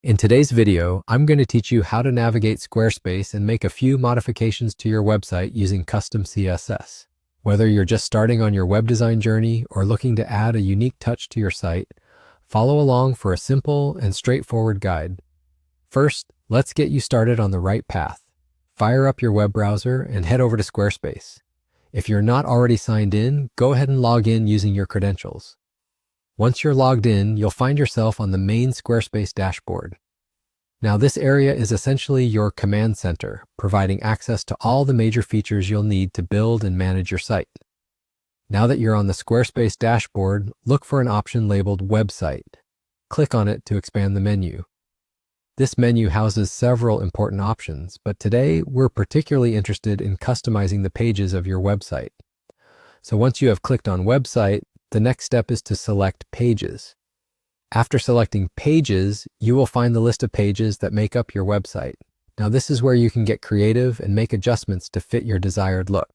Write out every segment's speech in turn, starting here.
In today's video, I'm going to teach you how to navigate Squarespace and make a few modifications to your website using custom CSS. Whether you're just starting on your web design journey or looking to add a unique touch to your site, follow along for a simple and straightforward guide. First, let's get you started on the right path. Fire up your web browser and head over to Squarespace. If you're not already signed in, go ahead and log in using your credentials. Once you're logged in, you'll find yourself on the main Squarespace dashboard. Now, this area is essentially your command center, providing access to all the major features you'll need to build and manage your site. Now that you're on the Squarespace dashboard, look for an option labeled Website. Click on it to expand the menu. This menu houses several important options, but today we're particularly interested in customizing the pages of your website. So once you have clicked on Website, the next step is to select Pages. After selecting Pages, you will find the list of pages that make up your website. Now, this is where you can get creative and make adjustments to fit your desired look.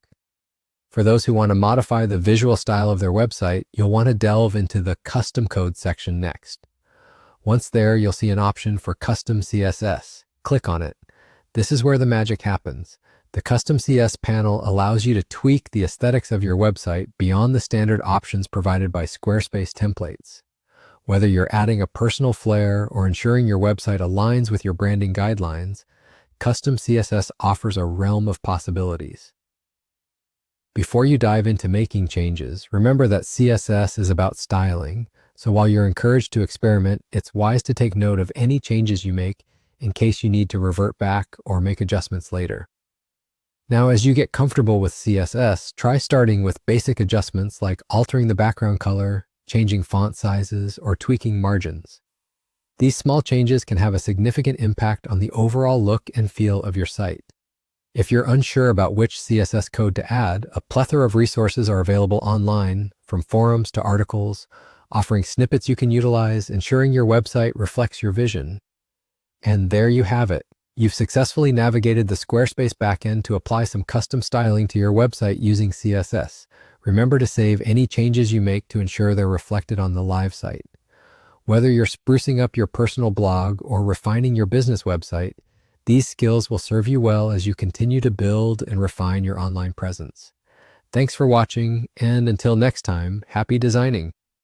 For those who want to modify the visual style of their website, you'll want to delve into the Custom Code section next. Once there, you'll see an option for Custom CSS. Click on it. This is where the magic happens. The Custom CS panel allows you to tweak the aesthetics of your website beyond the standard options provided by Squarespace templates. Whether you're adding a personal flair or ensuring your website aligns with your branding guidelines, Custom CSS offers a realm of possibilities. Before you dive into making changes, remember that CSS is about styling, so while you're encouraged to experiment, it's wise to take note of any changes you make in case you need to revert back or make adjustments later. Now, as you get comfortable with CSS, try starting with basic adjustments like altering the background color, changing font sizes, or tweaking margins. These small changes can have a significant impact on the overall look and feel of your site. If you're unsure about which CSS code to add, a plethora of resources are available online, from forums to articles, offering snippets you can utilize, ensuring your website reflects your vision. And there you have it. You've successfully navigated the Squarespace backend to apply some custom styling to your website using CSS. Remember to save any changes you make to ensure they're reflected on the live site. Whether you're sprucing up your personal blog or refining your business website, these skills will serve you well as you continue to build and refine your online presence. Thanks for watching, and until next time, happy designing.